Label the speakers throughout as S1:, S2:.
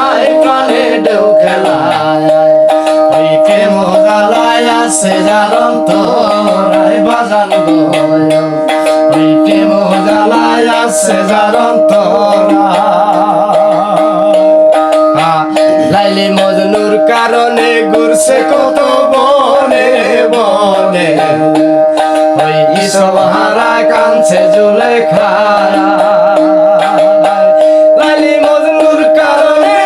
S1: আয় প্রাণে ঢেউ খেলায় ওই প্রেম জ্বালায় আছে যার অন্তরায় বাজান গো ওই প্রেম জ্বালায় আছে যার অন্তরায় লাইলি মজনুর কারণে ঘুরছে কত বনে বনে ওই ইসবহারা কাঁদছে জুলেখা লাইলি মজনুর কারণে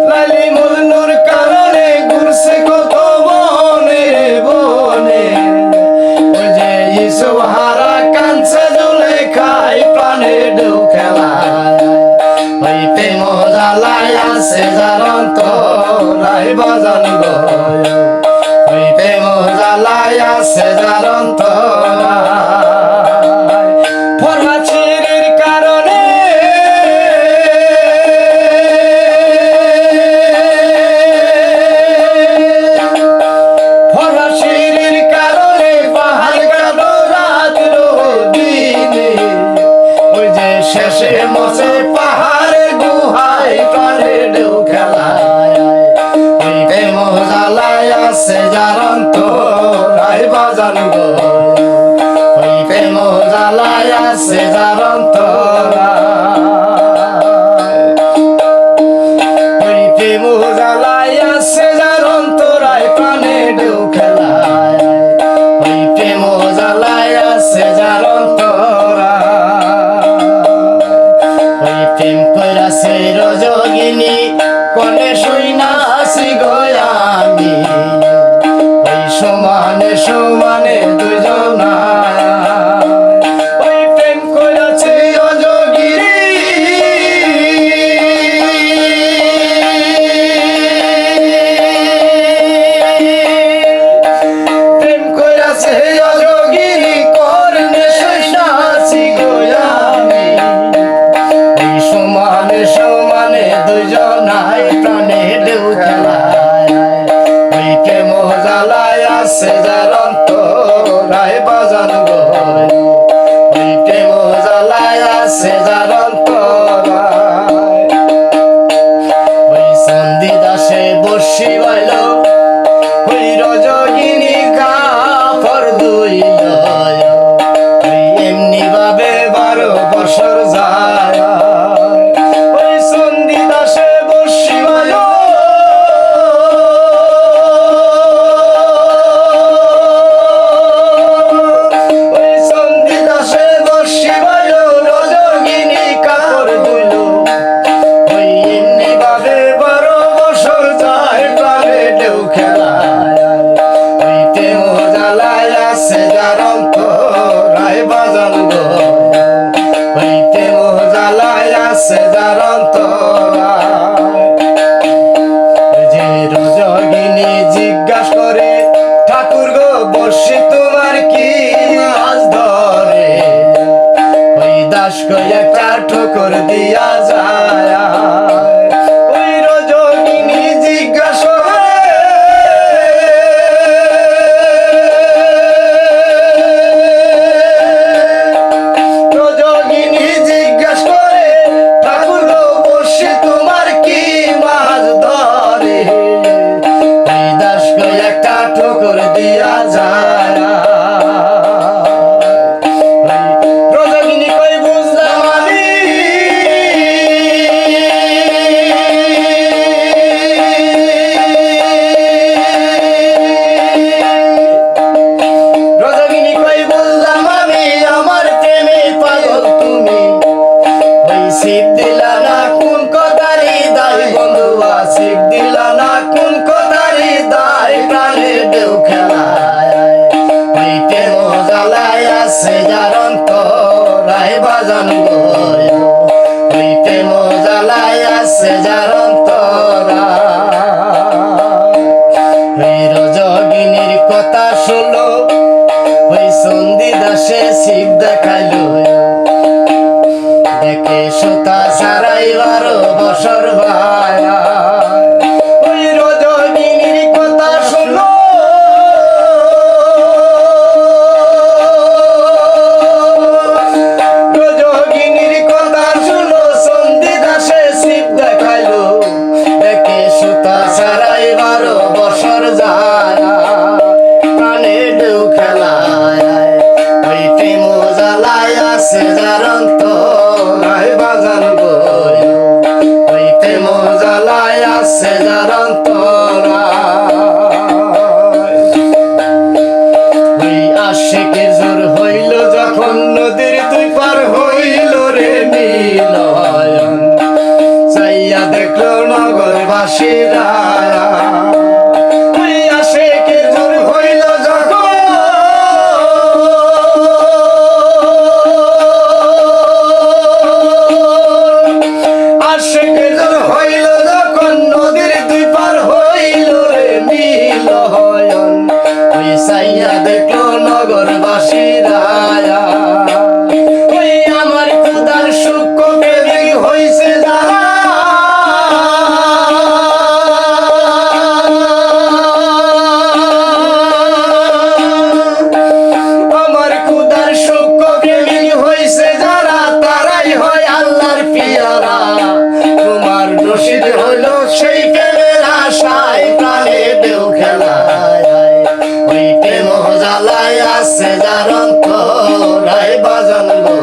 S1: লাইলি মজনুর কারণে ঘুরছে কত বনে বনে ওই যে ইসবহারা কাঁদছে জুলেখায় প্রাণে ঢেউ খেলায় ওই প্রেম জ্বালায় আছে যার অন্তরায় বাজান গো ওই প্রেম জ্বালায় আছে যার অন্তরায় ফরমা চিরির কারণে ফরমা চিরির কারণে পাহাড় কালো রাত্র দিনে ওই যে শেষে মসে পাহাড়ে গুহায় প্রাণে ঢেউ খেলায় ওই প্রেম জ্বালায় আছে যার অন্তরায় বাজান গো ওই প্রেম জ্বালায় আছে যার অন্তরায় ওই প্রেম জ্বালায় আছে যার অন্তরায় প্রাণে ঢেউ খেলায় ওই প্রেম জ্বালায় আছে যার অন্তরায় ওই প্রেম কইরাছে রজগিনী কনে শুইনাছি গো আমি ওই সমানে সমানে দুজনায় ওই প্রেম কইরাছে রজগিনী প্রেম কইরাছে রজগিনী কর্ণে শুইনাছি গো আমি ওই সমানে সমানে দুজনায় প্রাণে ঢেউ খেলায় ওই প্রেম জ্বালায় আছে যার অন্তরায় বাজান গো ওই প্রেম জ্বালায় আছে যার অন্তরায় ওই সন্ধি দাসে বর্ষি বাইল ওই রজগিনী কাপড় দুইল ওই এমনি ভাবে 12 বছর যায় ওই সন্ধি দাসে বর্ষি বাইল ওই সন্ধি দাসে বর্ষি বাইল রজগিনী কাপড় দুইল ওই এমনি ভাবে 12 বছর যায় প্রাণে ঢেউ খেলায় ওই প্রেম জ্বালায় আছে যার অন্তরায় বাজান গো ওই প্রেম জ্বালায় আছে যার অন্তরায় ওই যে রজগিনী জিজ্ঞাস করে ঠাকুর গো বর্ষি তোমার কি মাছ ধরে ওই দাস কই একটা ঠোকর দিয়া যায় ওই রজগিনী জিজ্ঞাস করে রজগিনী জিজ্ঞাস করে ঠাকুর গো বর্ষি তোমার কি মাছ ধরে ওই দাস কই একটা ঠোকর দিয়া যায় রজগিনী কই বুঝলাম আমি রজগিনী কই বুঝলাম আমি আমার প্রেমে পাগল তুমি ওই শিব দিলা না কোন কথারি দায় বন্ধুয়া শিব দিলা না কোন কথারি দায় প্রাণে ঢেউ খেলায় ওই প্রেম জ্বালায় আছে যার অন্তরায় বাজান গো ওই প্রেম জ্বালায় আছে যার অন্তরায় ওই রজগিনীর কথা শুনো ওই সন্ধি দাসে শিব দেখাইল দেখে সুতা ছাড়াই 12 বছর ভায়া ওই রজগিনীর কথা শুনো খেলায় ওই প্রেম জ্বালায় আছে যার অন্তরায় বাজান গো ওই প্রেম জ্বালায় আছে যার অন্তরায় ওই আশিকের জোর হইল যখন নদীর দুই পার হইল রে মিলন চাইয়া দেখলো নগরবাসীরা ওই আশিকের জোর হইল যখন আশিকের জোর হইল যখন নদীর দুই পার হইল রে মিলন ওই চাইয়া দেখলো নগরবাসীরা ওই আমার খুদার সুখ প্রেমিক হইছে যারা আমার খুদার সুখ প্রেমিক হইছে যারা তারাই হয় আল্লাহর পিয়ারা তোমার নসিব হলো সেই প্রেমের আশায় প্রাণে দেও খেলায় ওই প্রেম জ্বালায় আছে যার অন্তরায় বাজান গো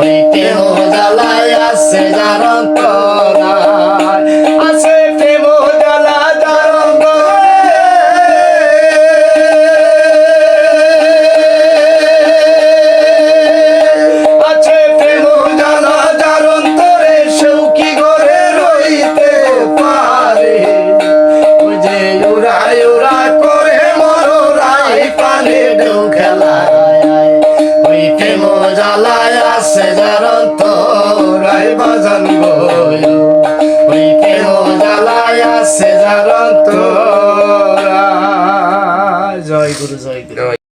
S1: ওই প্রেম জ্বালায় আছে যার অন্তরায় আছে প্রেম জ্বালা যার আছে প্রেম জ্বালা যার অন্তরে সেও কি ঘরে রইতে পারে ওই যে উড়াই উড়া করে মরাই পানে দেও খেলায় ওই প্রেম জ্বালায় আছে যার অন্তরায় বাজান গো ওই প্রেম জ্বালায় আছে যার অন্তরায় জয় গুরু জয় গুরু।